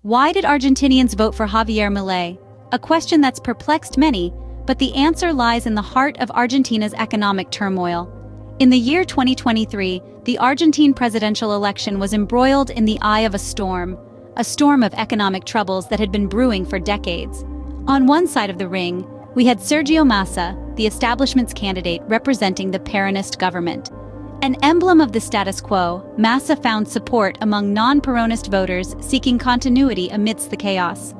Why did Argentinians vote for Javier Milei? A question that's perplexed many, but the answer lies in the heart of Argentina's economic turmoil. In the year 2023, the Argentine presidential election was embroiled in the eye of a storm of economic troubles that had been brewing for decades. On one side of the ring, we had Sergio Massa, the establishment's candidate representing the Peronist government. An emblem of the status quo, Massa found support among non-Peronist voters seeking continuity amidst the chaos.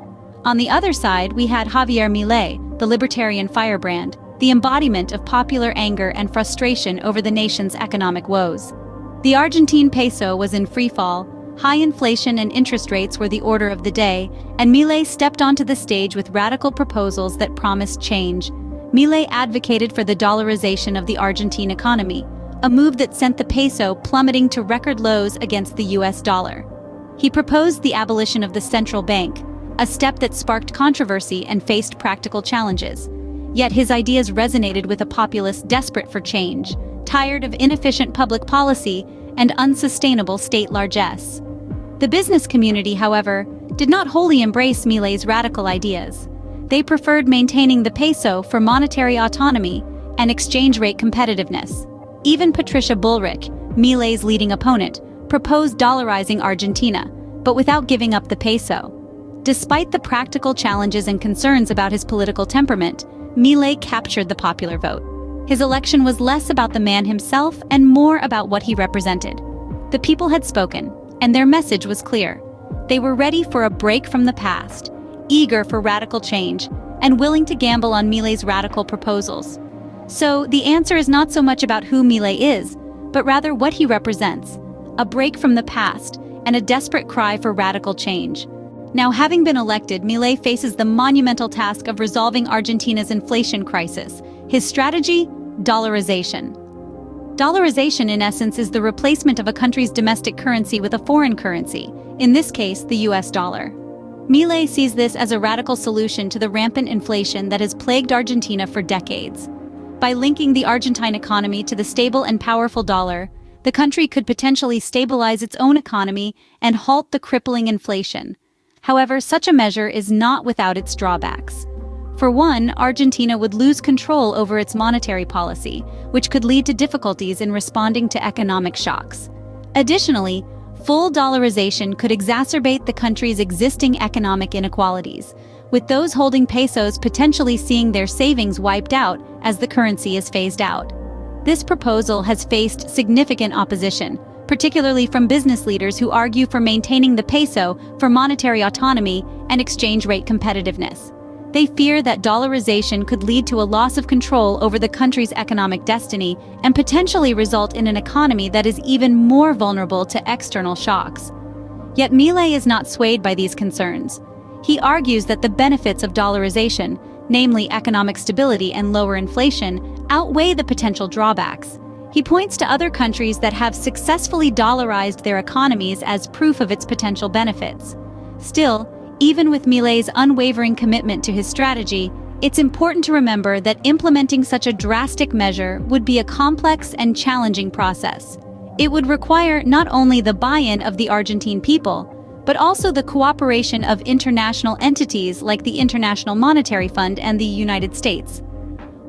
On the other side, we had Javier Milei, the libertarian firebrand, the embodiment of popular anger and frustration over the nation's economic woes. The Argentine peso was in freefall, high inflation and interest rates were the order of the day, and Milei stepped onto the stage with radical proposals that promised change. Milei advocated for the dollarization of the Argentine economy, a move that sent the peso plummeting to record lows against the US dollar. He proposed the abolition of the central bank, a step that sparked controversy and faced practical challenges. Yet his ideas resonated with a populace desperate for change, tired of inefficient public policy and unsustainable state largesse. The business community, however, did not wholly embrace Milei's radical ideas. They preferred maintaining the peso for monetary autonomy and exchange rate competitiveness. Even Patricia Bullrich, Milei's leading opponent, proposed dollarizing Argentina, but without giving up the peso. Despite the practical challenges and concerns about his political temperament, Milei captured the popular vote. His election was less about the man himself and more about what he represented. The people had spoken, and their message was clear. They were ready for a break from the past, eager for radical change, and willing to gamble on Milei's radical proposals. So the answer is not so much about who Milei is, but rather what he represents: a break from the past and a desperate cry for radical change. Now, having been elected, Milei faces the monumental task of resolving Argentina's inflation crisis. His strategy? Dollarization. Dollarization, in essence, is the replacement of a country's domestic currency with a foreign currency, in this case, the US dollar. Milei sees this as a radical solution to the rampant inflation that has plagued Argentina for decades. By linking the Argentine economy to the stable and powerful dollar, the country could potentially stabilize its own economy and halt the crippling inflation. However, such a measure is not without its drawbacks. For one, Argentina would lose control over its monetary policy, which could lead to difficulties in responding to economic shocks. Additionally, full dollarization could exacerbate the country's existing economic inequalities, with those holding pesos potentially seeing their savings wiped out as the currency is phased out. This proposal has faced significant opposition, particularly from business leaders who argue for maintaining the peso for monetary autonomy and exchange rate competitiveness. They fear that dollarization could lead to a loss of control over the country's economic destiny and potentially result in an economy that is even more vulnerable to external shocks. Yet Milei is not swayed by these concerns. He argues that the benefits of dollarization, namely economic stability and lower inflation, outweigh the potential drawbacks. He points to other countries that have successfully dollarized their economies as proof of its potential benefits. Still, even with Milei's unwavering commitment to his strategy, it's important to remember that implementing such a drastic measure would be a complex and challenging process. It would require not only the buy-in of the Argentine people, but also the cooperation of international entities like the International Monetary Fund and the United States.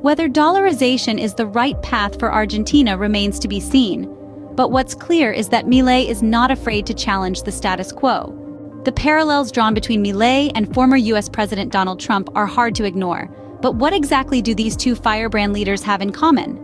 Whether dollarization is the right path for Argentina remains to be seen, but what's clear is that Milei is not afraid to challenge the status quo. The parallels drawn between Milei and former US President Donald Trump are hard to ignore, but what exactly do these two firebrand leaders have in common?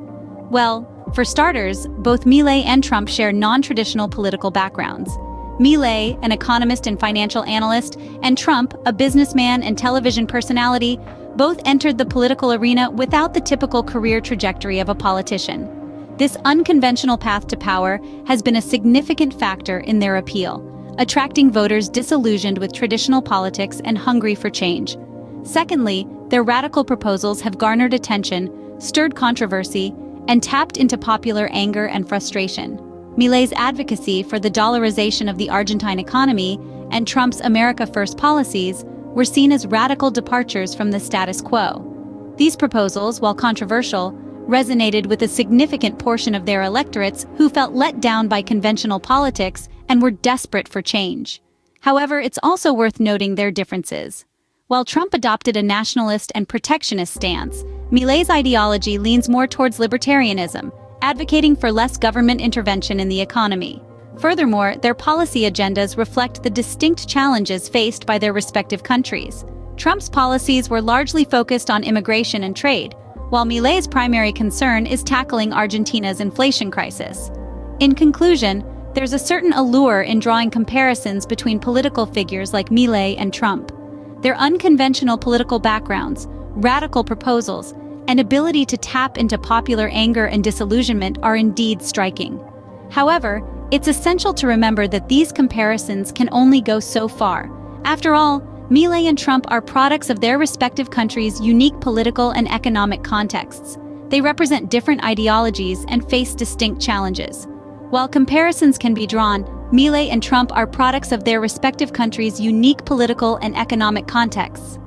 Well, for starters, both Milei and Trump share non-traditional political backgrounds. Milei, an economist and financial analyst, and Trump, a businessman and television personality, both entered the political arena without the typical career trajectory of a politician. This unconventional path to power has been a significant factor in their appeal, attracting voters disillusioned with traditional politics and hungry for change. Secondly, their radical proposals have garnered attention, stirred controversy, and tapped into popular anger and frustration. Milei's advocacy for the dollarization of the Argentine economy and Trump's America First policies were seen as radical departures from the status quo. These proposals, while controversial, resonated with a significant portion of their electorates who felt let down by conventional politics and were desperate for change. However, it's also worth noting their differences. While Trump adopted a nationalist and protectionist stance, Milei's ideology leans more towards libertarianism, advocating for less government intervention in the economy. Furthermore, their policy agendas reflect the distinct challenges faced by their respective countries. Trump's policies were largely focused on immigration and trade, while Milei's primary concern is tackling Argentina's inflation crisis. In conclusion, there's a certain allure in drawing comparisons between political figures like Milei and Trump. Their unconventional political backgrounds, radical proposals, and ability to tap into popular anger and disillusionment are indeed striking. However, it's essential to remember that these comparisons can only go so far. After all, Milei and Trump are products of their respective countries' unique political and economic contexts. They represent different ideologies and face distinct challenges. While comparisons can be drawn, Milei and Trump are products of their respective countries' unique political and economic contexts.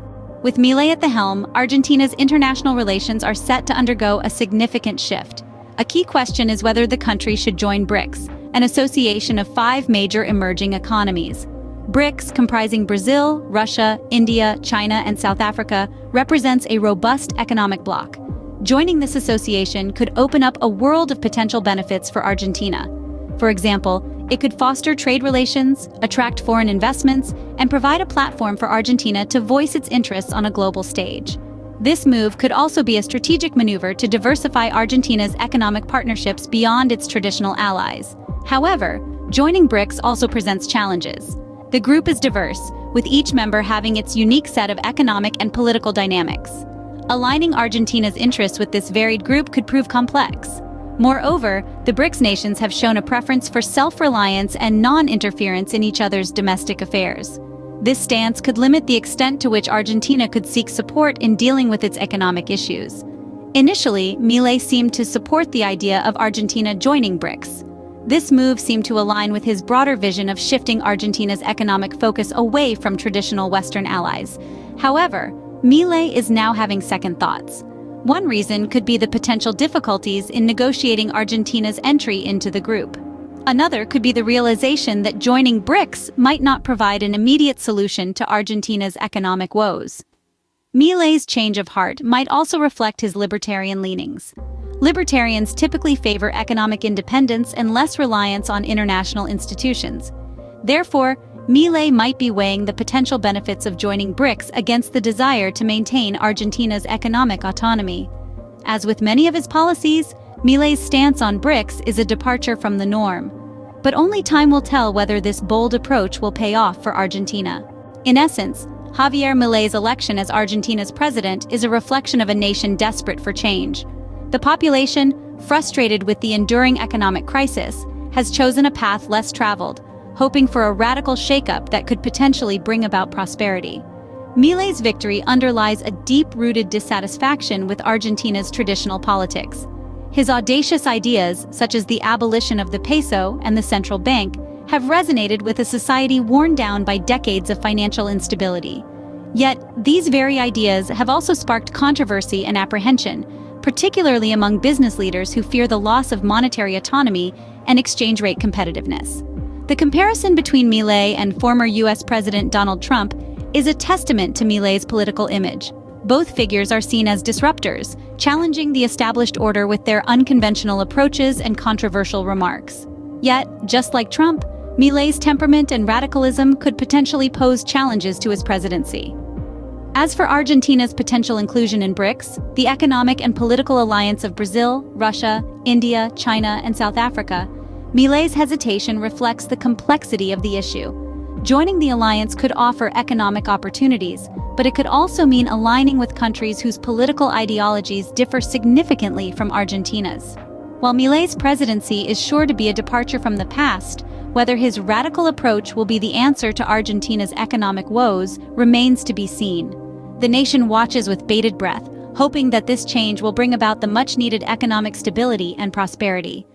With Milei at the helm, Argentina's international relations are set to undergo a significant shift. A key question is whether the country should join BRICS, an association of 5 major emerging economies. BRICS, comprising Brazil, Russia, India, China, and South Africa, represents a robust economic bloc. Joining this association could open up a world of potential benefits for Argentina. For example, it could foster trade relations, attract foreign investments, and provide a platform for Argentina to voice its interests on a global stage. This move could also be a strategic maneuver to diversify Argentina's economic partnerships beyond its traditional allies. However, joining BRICS also presents challenges. The group is diverse, with each member having its unique set of economic and political dynamics. Aligning Argentina's interests with this varied group could prove complex. Moreover, the BRICS nations have shown a preference for self-reliance and non-interference in each other's domestic affairs. This stance could limit the extent to which Argentina could seek support in dealing with its economic issues. Initially, Milei seemed to support the idea of Argentina joining BRICS. This move seemed to align with his broader vision of shifting Argentina's economic focus away from traditional Western allies. However, Milei is now having second thoughts. One reason could be the potential difficulties in negotiating Argentina's entry into the group. Another could be the realization that joining BRICS might not provide an immediate solution to Argentina's economic woes. Milei's change of heart might also reflect his libertarian leanings. Libertarians typically favor economic independence and less reliance on international institutions. Therefore, Milei might be weighing the potential benefits of joining BRICS against the desire to maintain Argentina's economic autonomy. As with many of his policies, Milei's stance on BRICS is a departure from the norm. But only time will tell whether this bold approach will pay off for Argentina. In essence, Javier Milei's election as Argentina's president is a reflection of a nation desperate for change. The population, frustrated with the enduring economic crisis, has chosen a path less traveled, hoping for a radical shakeup that could potentially bring about prosperity. Milei's victory underlies a deep-rooted dissatisfaction with Argentina's traditional politics. His audacious ideas, such as the abolition of the peso and the central bank, have resonated with a society worn down by decades of financial instability. Yet, these very ideas have also sparked controversy and apprehension, particularly among business leaders who fear the loss of monetary autonomy and exchange rate competitiveness. The comparison between Milei and former U.S. President Donald Trump is a testament to Milei's political image. Both figures are seen as disruptors, challenging the established order with their unconventional approaches and controversial remarks. Yet, just like Trump, Milei's temperament and radicalism could potentially pose challenges to his presidency. As for Argentina's potential inclusion in BRICS, the economic and political alliance of Brazil, Russia, India, China, and South Africa, Milei's hesitation reflects the complexity of the issue. Joining the alliance could offer economic opportunities, but it could also mean aligning with countries whose political ideologies differ significantly from Argentina's. While Milei's presidency is sure to be a departure from the past, whether his radical approach will be the answer to Argentina's economic woes remains to be seen. The nation watches with bated breath, hoping that this change will bring about the much-needed economic stability and prosperity.